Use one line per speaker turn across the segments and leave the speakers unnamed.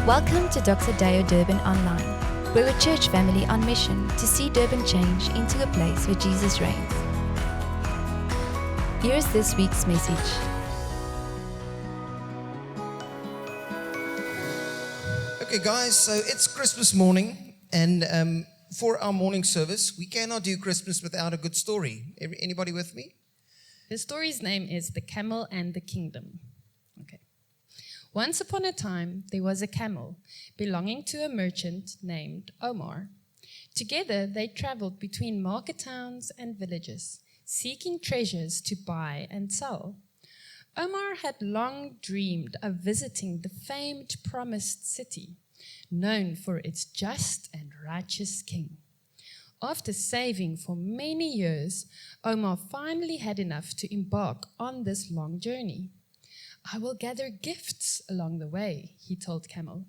Welcome to Dr. Dayo Durban Online. We're a church family on mission to see Durban change into a place where Jesus reigns. Here's this week's message.
Okay, guys, so it's Christmas morning, and for our morning service, we cannot do Christmas without a good story. Anybody with me?
The story's name is The Camel and the Kingdom. Okay. Once upon a time, there was a camel belonging to a merchant named Omar. Together, they traveled between market towns and villages, seeking treasures to buy and sell. Omar had long dreamed of visiting the famed promised city, known for its just and righteous king. After saving for many years, Omar finally had enough to embark on this long journey. "I will gather gifts along the way," he told Camel.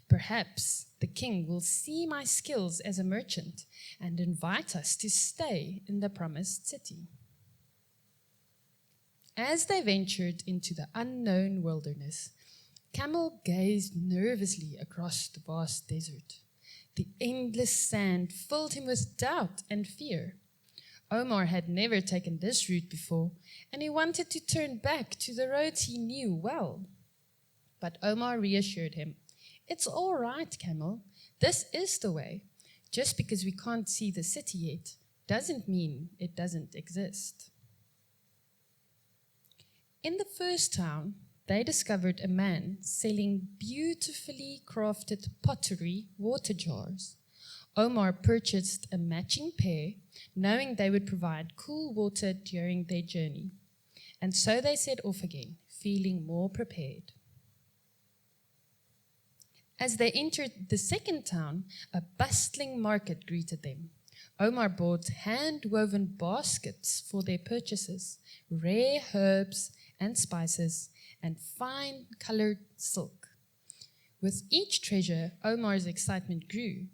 "Perhaps the king will see my skills as a merchant and invite us to stay in the promised city." As they ventured into the unknown wilderness, Camel gazed nervously across the vast desert. The endless sand filled him with doubt and fear. Omar had never taken this route before, and he wanted to turn back to the roads he knew well. But Omar reassured him, "It's all right, Camel. This is the way. Just because we can't see the city yet doesn't mean it doesn't exist." In the first town, they discovered a man selling beautifully crafted pottery water jars. Omar purchased a matching pair, knowing they would provide cool water during their journey. And so they set off again, feeling more prepared. As they entered the second town, a bustling market greeted them. Omar bought hand-woven baskets for their purchases, rare herbs and spices, and fine-colored silk. With each treasure, Omar's excitement grew.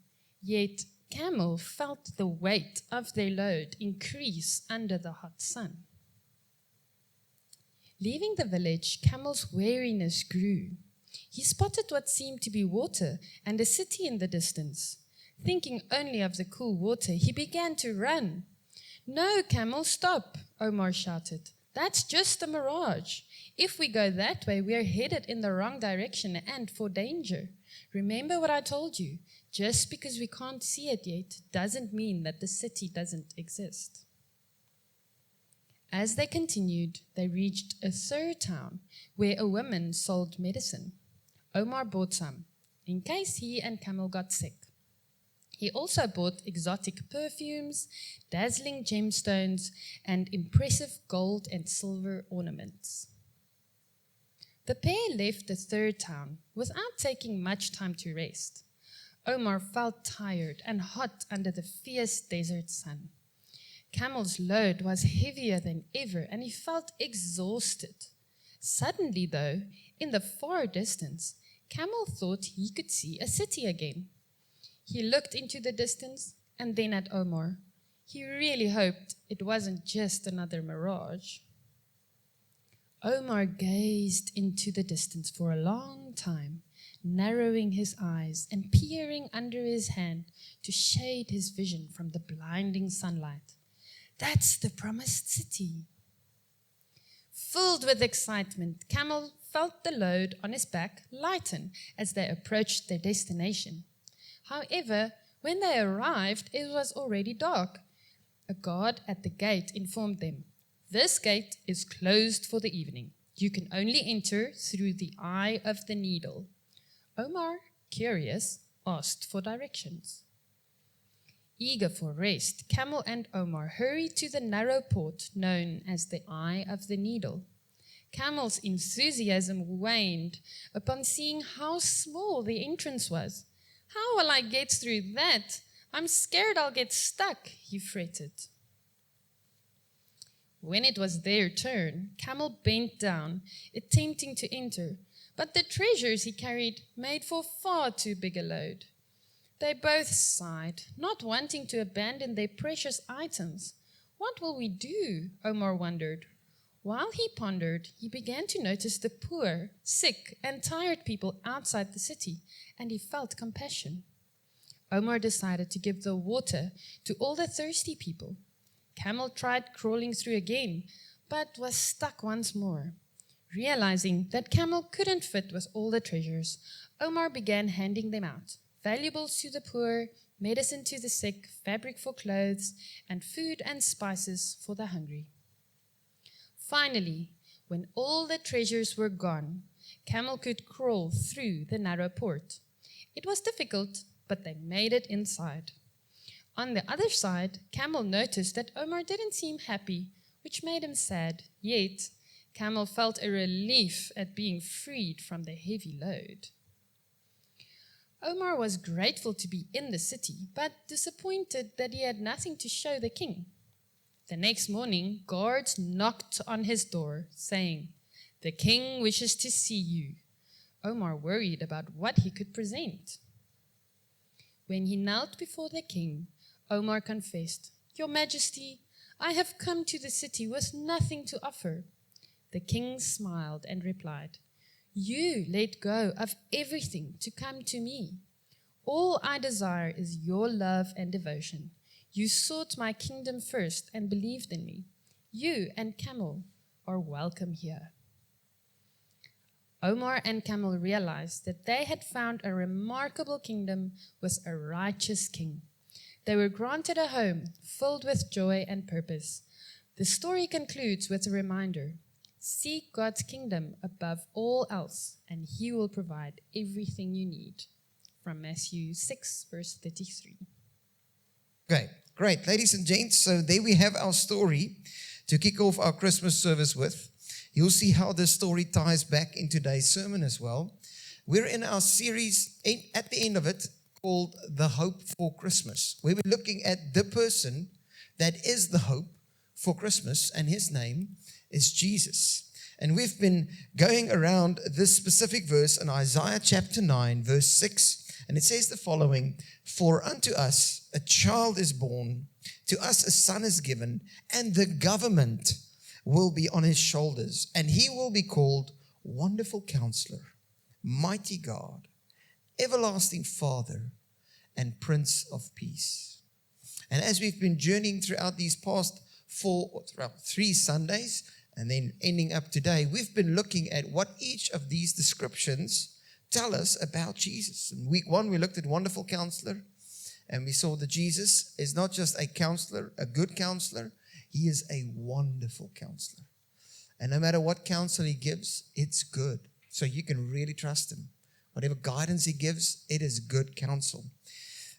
Yet Camel felt the weight of their load increase under the hot sun. Leaving the village, Camel's weariness grew. He spotted what seemed to be water and a city in the distance. Thinking only of the cool water, he began to run. "No, Camel, stop," Omar shouted. "That's just a mirage. If we go that way, we are headed in the wrong direction and for danger. Remember what I told you. Just because we can't see it yet doesn't mean that the city doesn't exist." As they continued, they reached a third town where a woman sold medicine. Omar bought some, in case he and Camel got sick. He also bought exotic perfumes, dazzling gemstones, and impressive gold and silver ornaments. The pair left the third town without taking much time to rest. Omar felt tired and hot under the fierce desert sun. Camel's load was heavier than ever, and he felt exhausted. Suddenly, though, in the far distance, Camel thought he could see a city again. He looked into the distance and then at Omar. He really hoped it wasn't just another mirage. Omar gazed into the distance for a long time, narrowing his eyes and peering under his hand to shade his vision from the blinding sunlight. "That's the promised city." Filled with excitement, Camel felt the load on his back lighten as they approached their destination. However, when they arrived, it was already dark. A guard at the gate informed them, "This gate is closed for the evening. You can only enter through the eye of the needle." Omar, curious, asked for directions. Eager for rest, Camel and Omar hurried to the narrow port known as the Eye of the Needle. Camel's enthusiasm waned upon seeing how small the entrance was. "How will I get through that? I'm scared I'll get stuck," he fretted. When it was their turn, Camel bent down, attempting to enter, but the treasures he carried made for far too big a load. They both sighed, not wanting to abandon their precious items. "What will we do?" Omar wondered. While he pondered, he began to notice the poor, sick, and tired people outside the city, and he felt compassion. Omar decided to give the water to all the thirsty people. Camel tried crawling through again, but was stuck once more. Realizing that Camel couldn't fit with all the treasures, Omar began handing them out. Valuables to the poor, medicine to the sick, fabric for clothes, and food and spices for the hungry. Finally, when all the treasures were gone, Camel could crawl through the narrow port. It was difficult, but they made it inside. On the other side, Camel noticed that Omar didn't seem happy, which made him sad. Yet, Camel felt a relief at being freed from the heavy load. Omar was grateful to be in the city, but disappointed that he had nothing to show the king. The next morning, guards knocked on his door, saying, "The king wishes to see you." Omar worried about what he could present. When he knelt before the king, Omar confessed, "Your Majesty, I have come to the city with nothing to offer." The king smiled and replied, "You let go of everything to come to me. All I desire is your love and devotion. You sought my kingdom first and believed in me. You and Camel are welcome here." Omar and Camel realized that they had found a remarkable kingdom with a righteous king. They were granted a home filled with joy and purpose. The story concludes with a reminder: seek God's kingdom above all else, and He will provide everything you need. From Matthew 6, verse 33.
Great. Ladies and gents, so there we have our story to kick off our Christmas service with. You'll see how this story ties back in today's sermon as well. We're in our series at the end of it called The Hope for Christmas, where we're looking at the person that is the hope for Christmas, and his name is Jesus. And we've been going around this specific verse in Isaiah chapter 9, verse 6, and it says the following: "For unto us a child is born, to us a son is given, and the government will be on his shoulders, and he will be called Wonderful Counselor, Mighty God, Everlasting Father, and Prince of Peace." And as we've been journeying throughout these past 3 Sundays, and then ending up today, we've been looking at what each of these descriptions tell us about Jesus. In week 1, we looked at Wonderful Counselor, and we saw that Jesus is not just a counselor, a good counselor, He is a wonderful counselor. And no matter what counsel He gives, it's good. So you can really trust Him. Whatever guidance He gives, it is good counsel.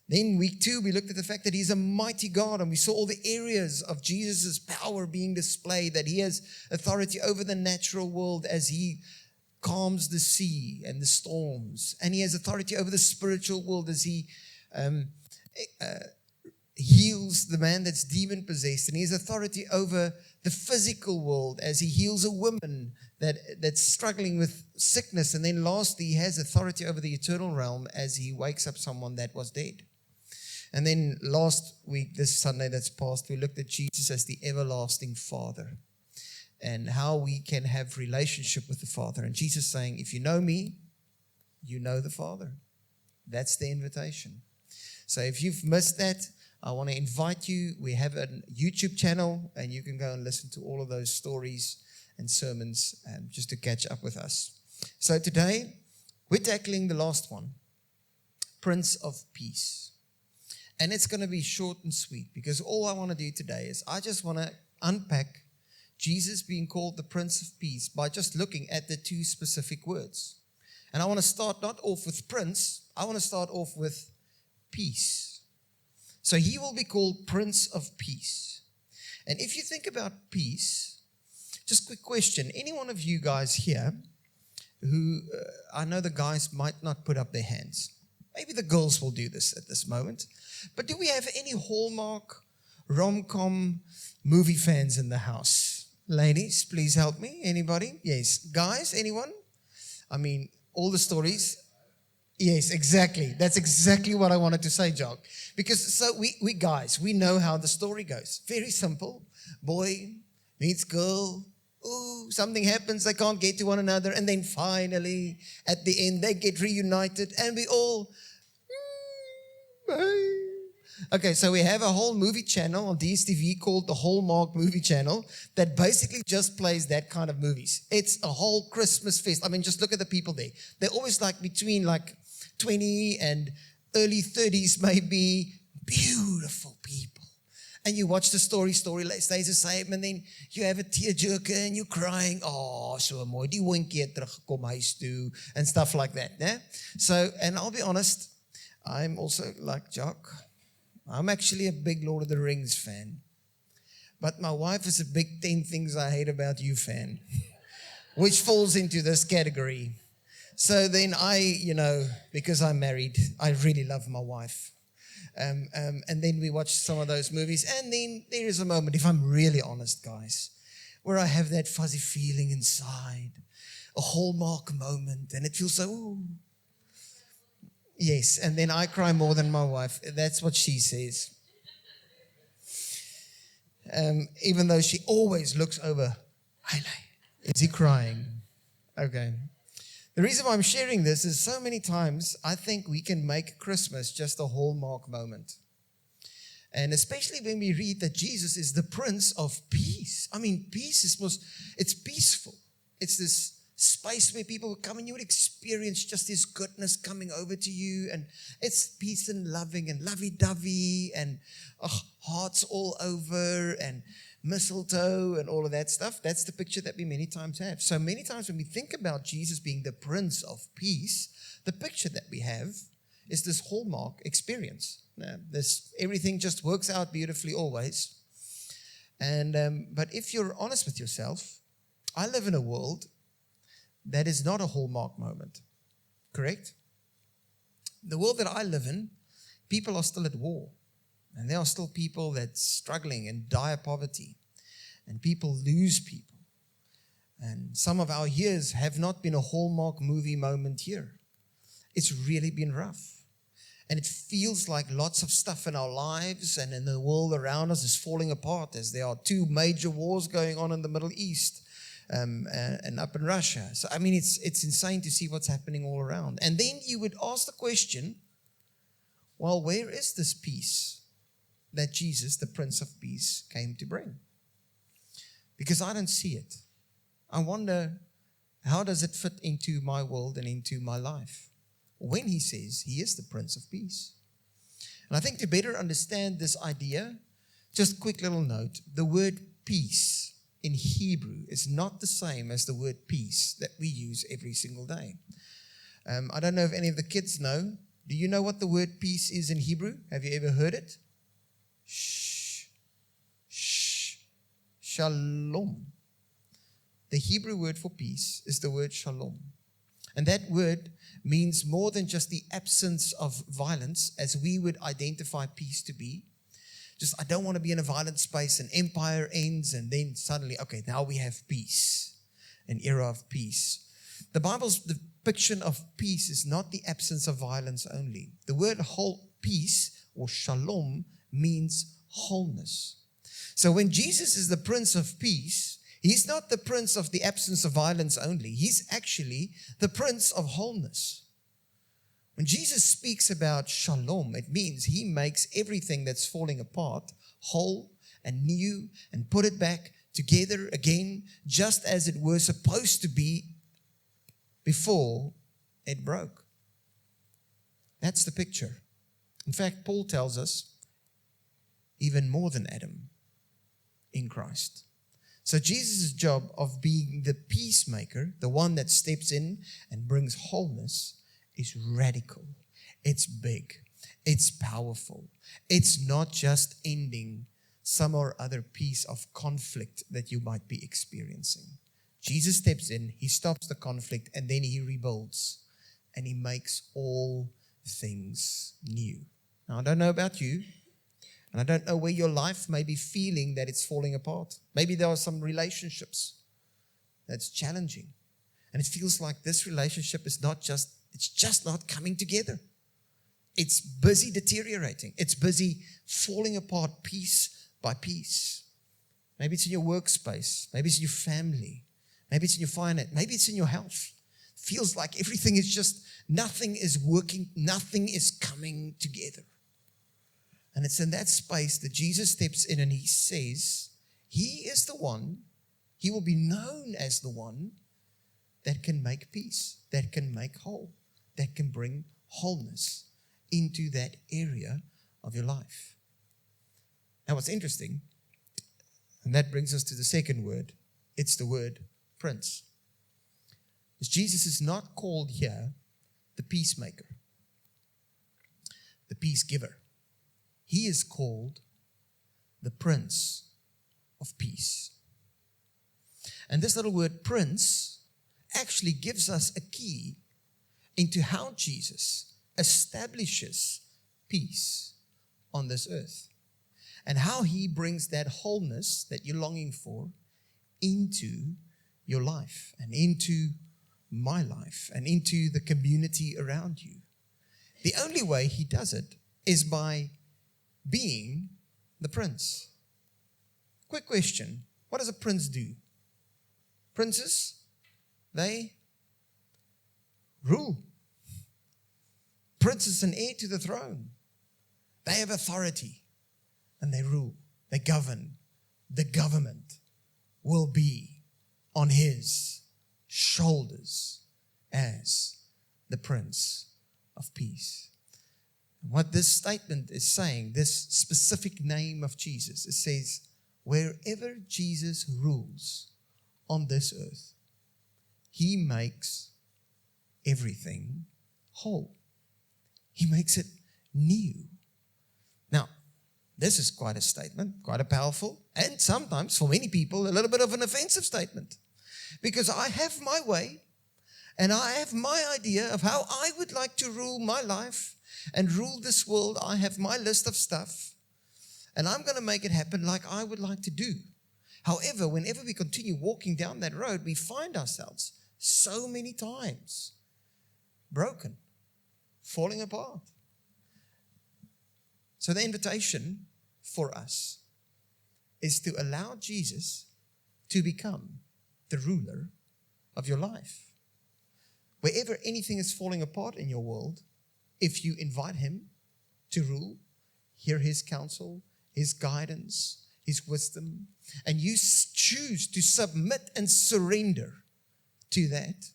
Then week 2, we looked at the fact that He's a mighty God, and we saw all the areas of Jesus' power being displayed, that He has authority over the natural world as He calms the sea and the storms, and He has authority over the spiritual world as He heals the man that's demon-possessed, and He has authority over the physical world as He heals a woman that's struggling with sickness, and then lastly, He has authority over the eternal realm as He wakes up someone that was dead. And then last week, this Sunday that's passed, we looked at Jesus as the everlasting Father and how we can have relationship with the Father. And Jesus saying, if you know me, you know the Father. That's the invitation. So if you've missed that, I want to invite you. We have a YouTube channel, and you can go and listen to all of those stories and sermons just to catch up with us. So today, we're tackling the last one, Prince of Peace. And it's going to be short and sweet, because all I want to do today is I just want to unpack Jesus being called the Prince of Peace by just looking at the 2 specific words. And I want to start not off with Prince, I want to start off with peace. So He will be called Prince of Peace. And if you think about peace, just quick question, any one of you guys here who, I know the guys might not put up their hands. Maybe the girls will do this at this moment. But do we have any Hallmark, rom-com movie fans in the house? Ladies, please help me. Anybody? Yes. Guys, anyone? I mean, all the stories. Yes, exactly. That's exactly what I wanted to say, Jock. Because so we guys, we know how the story goes. Very simple. Boy meets girl, Ooh, something happens, they can't get to one another, and then finally, at the end, they get reunited, and we all, okay, so we have a whole movie channel on DSTV called the Hallmark Movie Channel that basically just plays that kind of movies. It's a whole Christmas fest. I mean, just look at the people there. They're always like between like 20 and early 30s, maybe. Beautiful people. And you watch the story stays the same, and then you have a tearjerker and you're crying, oh, so mooi, die hondjie het teruggekom huis toe, and stuff like that. Yeah? So, and I'll be honest, I'm also like Jock. I'm actually a big Lord of the Rings fan. But my wife is a big 10 Things I Hate About You fan, which falls into this category. So then because I'm married, I really love my wife. And then we watch some of those movies. And then there is a moment, if I'm really honest, guys, where I have that fuzzy feeling inside, a Hallmark moment, and it feels so, ooh. Yes, and then I cry more than my wife. That's what she says. Even though she always looks over, is he crying? Okay. The reason why I'm sharing this is so many times I think we can make Christmas just a Hallmark moment. And especially when we read that Jesus is the Prince of Peace. I mean, peace it's peaceful. It's this space where people come and you would experience just this goodness coming over to you. And it's peace and loving and lovey-dovey and hearts all over and mistletoe and all of that stuff. That's the picture that we many times have. So many times when we think about Jesus being the Prince of Peace, the picture that we have is this Hallmark experience. Everything just works out beautifully always. And but if you're honest with yourself, I live in a world that is not a Hallmark moment. Correct? The world that I live in, people are still at war. And there are still people that's struggling in dire poverty. And people lose people. And some of our years have not been a Hallmark movie moment here. It's really been rough. And it feels like lots of stuff in our lives and in the world around us is falling apart as there are 2 major wars going on in the Middle East and up in Russia. So, I mean, it's insane to see what's happening all around. And then you would ask the question, well, where is this peace that Jesus, the Prince of Peace, came to bring? Because I don't see it. I wonder, how does it fit into my world and into my life when he says he is the Prince of Peace? And I think to better understand this idea, just a quick little note, the word peace in Hebrew is not the same as the word peace that we use every single day. I don't know if any of the kids know. Do you know what the word peace is in Hebrew? Have you ever heard it? Shalom. The Hebrew word for peace is the word shalom. And that word means more than just the absence of violence as we would identify peace to be. Just, I don't want to be in a violent space, an empire ends, and then suddenly, okay, now we have peace, an era of peace. The Bible's depiction of peace is not the absence of violence only. The word whole peace or shalom means wholeness. So when Jesus is the Prince of Peace, he's not the Prince of the absence of violence only. He's actually the Prince of wholeness. When Jesus speaks about shalom, it means he makes everything that's falling apart whole and new and put it back together again, just as it was supposed to be before it broke. That's the picture. In fact, Paul tells us even more than Adam in Christ. So Jesus' job of being the peacemaker, the one that steps in and brings wholeness, is radical. It's big. It's powerful. It's not just ending some or other piece of conflict that you might be experiencing. Jesus steps in, he stops the conflict, and then he rebuilds, and he makes all things new. Now, I don't know about you, and I don't know where your life may be feeling that it's falling apart. Maybe there are some relationships that's challenging, and it feels like this relationship is it's just not coming together. It's busy deteriorating. It's busy falling apart piece by piece. Maybe it's in your workspace. Maybe it's in your family. Maybe it's in your finance. Maybe it's in your health. Feels like everything is just, nothing is working, nothing is coming together. And it's in that space that Jesus steps in and he says, he is the one, he will be known as the one that can make peace, that can make whole, that can bring wholeness into that area of your life. Now what's interesting, and that brings us to the second word, it's the word Prince. Because Jesus is not called here the peacemaker, the peace giver. He is called the Prince of Peace. And this little word Prince actually gives us a key into how Jesus establishes peace on this earth and how he brings that wholeness that you're longing for into your life and into my life and into the community around you. The only way he does it is by being the prince. Quick question. What does a prince do? Princes, they rule. Princes and heir to the throne. They have authority and they rule. They govern. The government will be on his shoulders as the Prince of Peace. What this statement is saying, this specific name of Jesus, it says, wherever Jesus rules on this earth, he makes everything whole. He makes it new. Now, this is quite a statement, quite a powerful, and sometimes for many people, a little bit of an offensive statement. Because I have my way, and I have my idea of how I would like to rule my life and rule this world. I have my list of stuff, and I'm going to make it happen like I would like to do. However, whenever we continue walking down that road, we find ourselves so many times broken, falling apart. So the invitation for us is to allow Jesus to become the ruler of your life. Wherever anything is falling apart in your world, if you invite him to rule, hear his counsel, his guidance, his wisdom, and you choose to submit and surrender to that,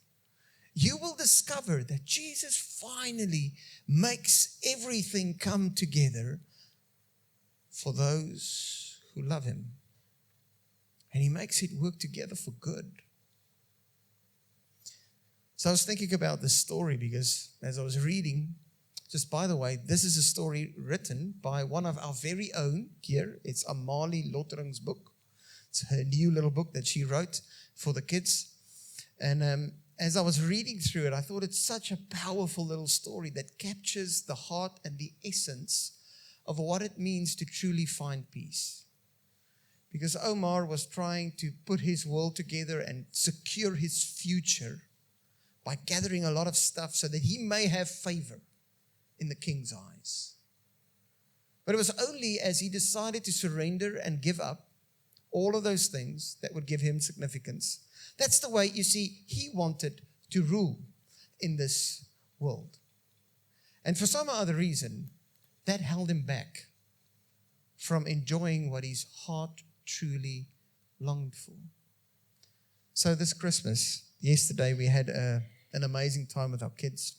you will discover that Jesus finally makes everything come together for those who love him. And he makes it work together for good. So I was thinking about this story because as I was reading, just by the way, this is a story written by one of our very own here. It's Amalie Lottering's book. It's her new little book that she wrote for the kids. And as I was reading through it, I thought it's such a powerful little story that captures the heart and the essence of what it means to truly find peace. Because Omar was trying to put his world together and secure his future by gathering a lot of stuff so that he may have favor in the king's eyes. But it was only as he decided to surrender and give up all of those things that would give him significance. That's the way, you see, he wanted to rule in this world. And for some other reason, that held him back from enjoying what his heart truly longed for. So this Christmas, yesterday we had an amazing time with our kids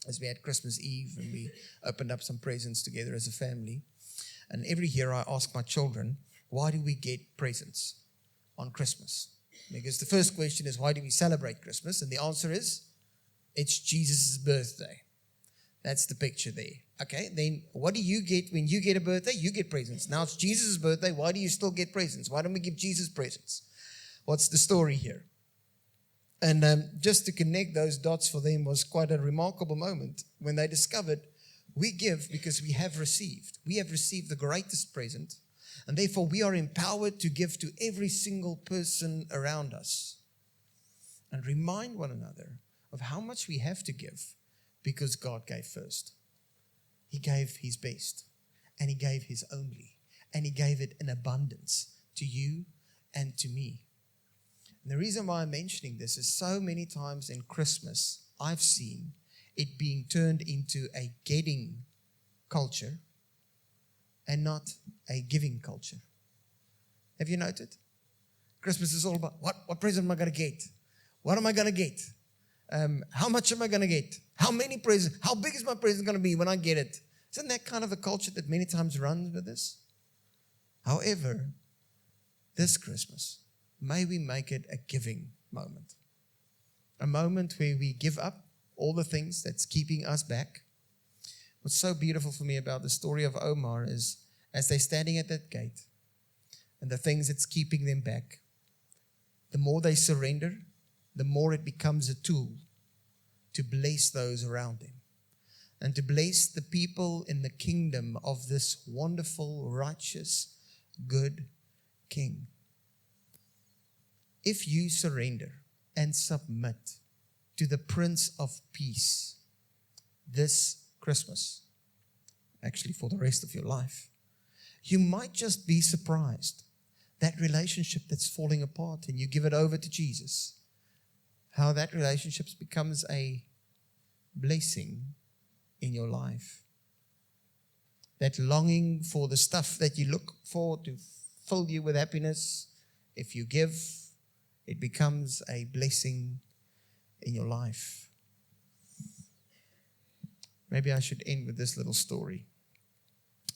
as we had Christmas Eve and we opened up some presents together as a family. And every year I ask my children, why do we get presents on Christmas? Because the first question is, why do we celebrate Christmas? And the answer is, it's Jesus' birthday. That's the picture there. Okay, then what do you get when you get a birthday? You get presents. Now it's Jesus' birthday. Why do you still get presents? Why don't we give Jesus presents? What's the story here? And just to connect those dots for them was quite a remarkable moment when they discovered we give because we have received. We have received the greatest present, and therefore we are empowered to give to every single person around us and remind one another of how much we have to give because God gave first. He gave his best, and he gave his only, and he gave it in abundance to you and to me. And the reason why I'm mentioning this is so many times in Christmas, I've seen it being turned into a getting culture and not a giving culture. Have you noted? Christmas is all about what present am I going to get? What am I going to get? How much am I going to get? How many presents? How big is my present going to be when I get it? Isn't that kind of a culture that many times runs with this? However, this Christmas, may we make it a giving moment. A moment where we give up all the things that's keeping us back. What's so beautiful for me about the story of Omar is as they're standing at that gate and the things that's keeping them back, the more they surrender, the more it becomes a tool to bless those around them and to bless the people in the kingdom of this wonderful, righteous, good King. If you surrender and submit to the Prince of Peace this Christmas, actually for the rest of your life, you might just be surprised that relationship that's falling apart and you give it over to Jesus, how that relationship becomes a blessing in your life. That longing for the stuff that you look for to fill you with happiness, if you give, it becomes a blessing in your life. Maybe I should end with this little story.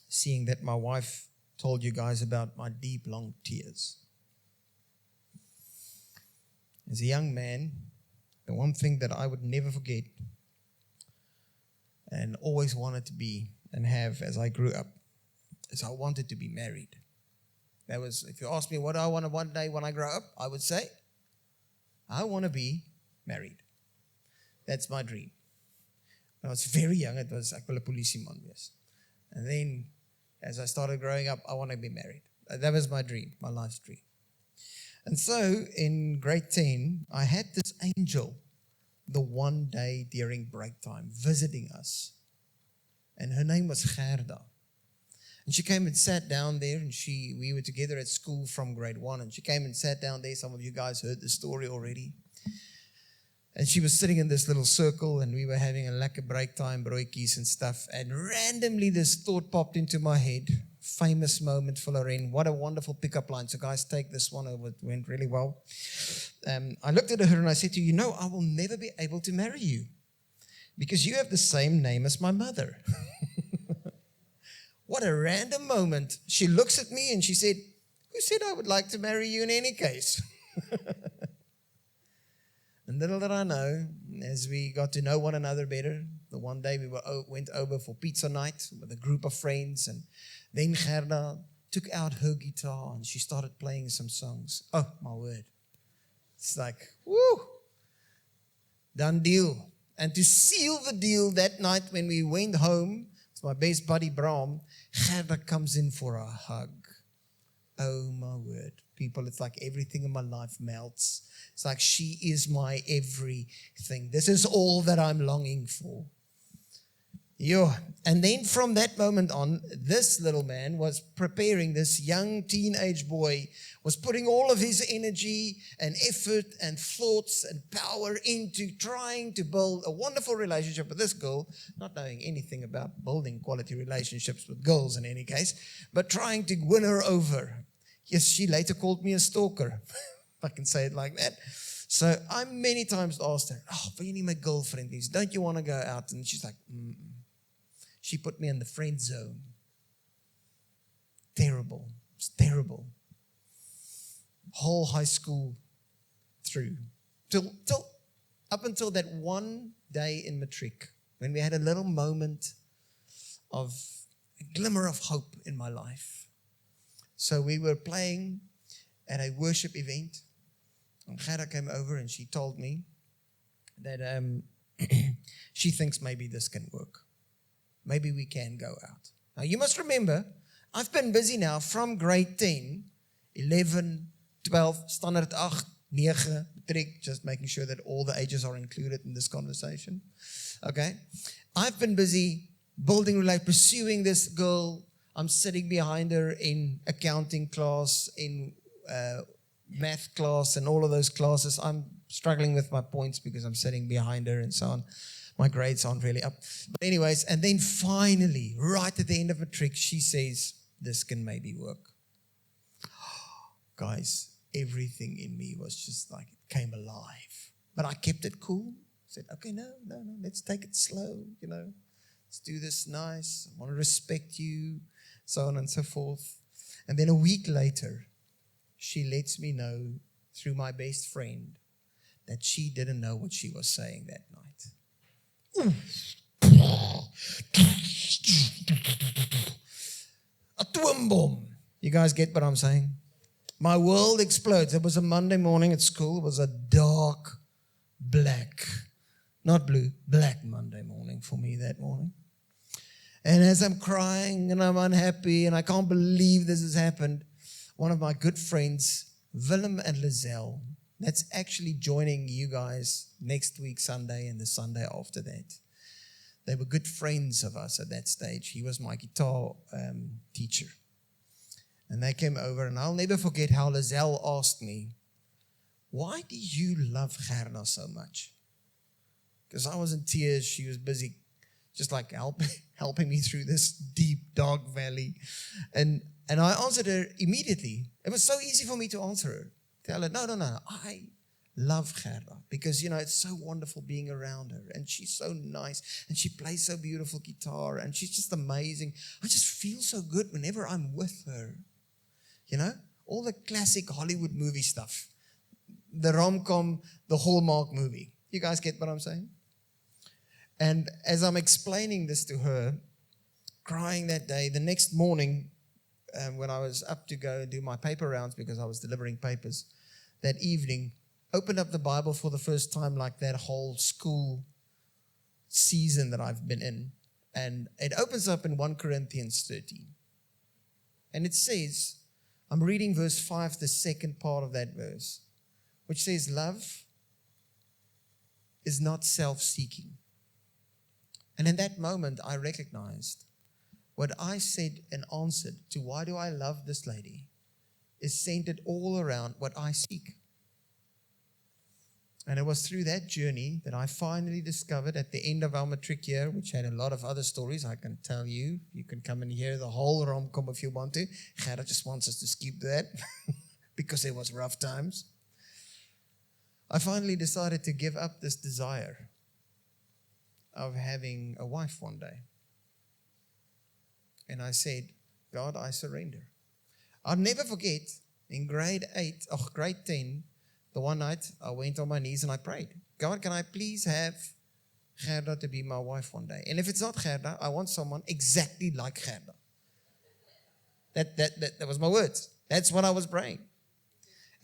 Seeing that my wife told you guys about my deep, long tears. As a young man, the one thing that I would never forget and always wanted to be and have as I grew up is I wanted to be married. That was, if you ask me what I want one day when I grow up, I would say, I want to be married. That's my dream. When I was very young, it was, ek wil 'n polisieman wees. And then, as I started growing up, I want to be married. That was my dream, my life's dream. And so, in grade 10, I had this angel the one day during break time visiting us. And her name was Gerda. And she came and sat down there, and we were together at school from grade 1, and she came and sat down there. Some of you guys heard the story already. And she was sitting in this little circle, and we were having a lekker break time, broodjies and stuff. And randomly this thought popped into my head. Famous moment for Lorraine. What a wonderful pickup line. So guys, take this one over. It went really well. I looked at her and I said to her, I will never be able to marry you because you have the same name as my mother. What a random moment. She looks at me and she said, who said I would like to marry you in any case? And little did I know, as we got to know one another better, the one day we went over for pizza night with a group of friends, and then Gerda took out her guitar and she started playing some songs. Oh, my word. It's like, woo, done deal. And to seal the deal that night when we went home, with my best buddy Bram, Gerda comes in for a hug. Oh, my word. People, it's like everything in my life melts. It's like she is my everything. This is all that I'm longing for. And then from that moment on, this little man was preparing, this young teenage boy was putting all of his energy and effort and thoughts and power into trying to build a wonderful relationship with this girl, not knowing anything about building quality relationships with girls in any case, but trying to win her over. Yes, she later called me a stalker, if I can say it like that. So I many times asked her, but you need my girlfriend, don't you want to go out? And she's like, She put me in the friend zone. Terrible. It's terrible. Whole high school through. Up until that one day in matric, when we had a little moment of a glimmer of hope in my life. So we were playing at a worship event, and Gerda came over and she told me that she thinks maybe this can work. Maybe we can go out. Now you must remember, I've been busy now from grade 10, 11, 12, standaard 8, 9, matric, just making sure that all the ages are included in this conversation. Okay? I've been busy building relationships, pursuing this girl. I'm sitting behind her in accounting class, in math class, and all of those classes. I'm struggling with my points because I'm sitting behind her and so on. My grades aren't really up. But anyways, and then finally, right at the end of matric, she says, this can maybe work. Guys, everything in me was just like, it came alive. But I kept it cool. Said, okay, no, let's take it slow, Let's do this nice. I want to respect you, so on and so forth. And then a week later, she lets me know through my best friend that she didn't know what she was saying that night. A twin bomb. You guys get what I'm saying? My world explodes. It was a Monday morning at school. It was a dark, black, not blue, black Monday morning for me that morning. And as I'm crying and I'm unhappy and I can't believe this has happened, one of my good friends, Willem and Lizelle, that's actually joining you guys next week Sunday and the Sunday after that. They were good friends of us at that stage. He was my guitar teacher. And they came over, and I'll never forget how Lizelle asked me, why do you love Gerda so much? Because I was in tears. She was busy just like helping me through this deep, dark valley. And I answered her immediately. It was so easy for me to answer her. Tell her, no, I love Gerda because, it's so wonderful being around her. And she's so nice. And she plays so beautiful guitar. And she's just amazing. I just feel so good whenever I'm with her. All the classic Hollywood movie stuff. The rom-com, the Hallmark movie. You guys get what I'm saying? And as I'm explaining this to her, crying that day, the next morning, when I was up to go and do my paper rounds because I was delivering papers, that evening, opened up the Bible for the first time like that whole school season that I've been in. And it opens up in 1 Corinthians 13. And it says, I'm reading verse 5, the second part of that verse, which says, love is not self-seeking. And in that moment, I recognized what I said and answered to why do I love this lady is centered all around what I seek. And it was through that journey that I finally discovered at the end of our matric year, which had a lot of other stories I can tell you. You can come and hear the whole rom-com if you want to. Gerda just wants us to skip that because it was rough times. I finally decided to give up this desire of having a wife one day. And I said, God, I surrender. I'll never forget in grade 10, the one night I went on my knees and I prayed, God, can I please have Gerda to be my wife one day? And if it's not Gerda, I want someone exactly like Gerda. That was my words. That's what I was praying.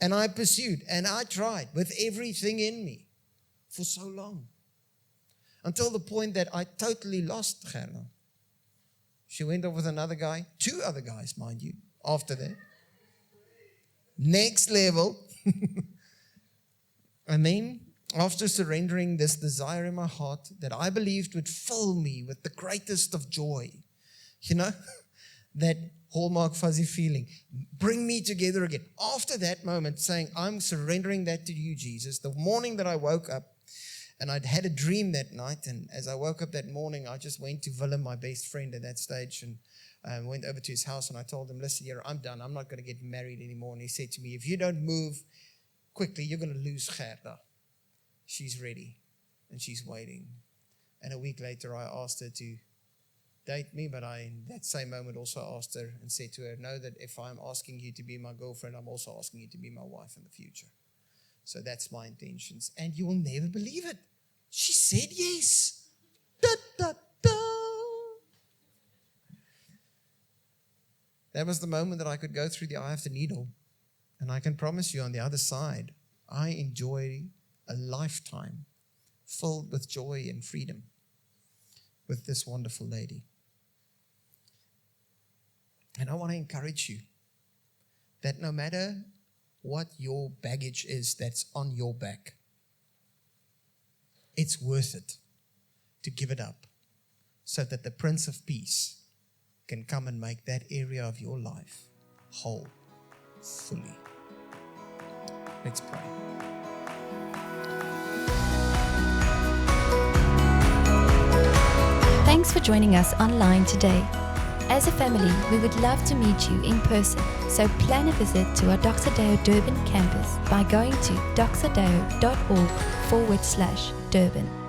And I pursued and I tried with everything in me for so long. Until the point that I totally lost Gerda. She went off with another guy, 2 other guys, mind you, after that. Next level. And then, after surrendering this desire in my heart that I believed would fill me with the greatest of joy, that Hallmark fuzzy feeling, bring me together again. After that moment, saying, I'm surrendering that to you, Jesus, the morning that I woke up, and I'd had a dream that night, and as I woke up that morning, I just went to Willem, my best friend at that stage, and went over to his house, and I told him, listen here, I'm done. I'm not going to get married anymore. And he said to me, if you don't move quickly, you're going to lose Gerda. She's ready, and she's waiting. And a week later, I asked her to date me, but I, in that same moment, also asked her and said to her, know that if I'm asking you to be my girlfriend, I'm also asking you to be my wife in the future. So that's my intentions. And you will never believe it. She said yes. Da, da, da. That was the moment that I could go through the eye of the needle. And I can promise you on the other side, I enjoy a lifetime filled with joy and freedom with this wonderful lady. And I want to encourage you that no matter what your baggage is that's on your back, it's worth it to give it up so that the Prince of Peace can come and make that area of your life whole, fully. Let's pray.
Thanks for joining us online today. As a family, we would love to meet you in person, so plan a visit to our Dr. Deo Durban campus by going to drDeo.org/Durban.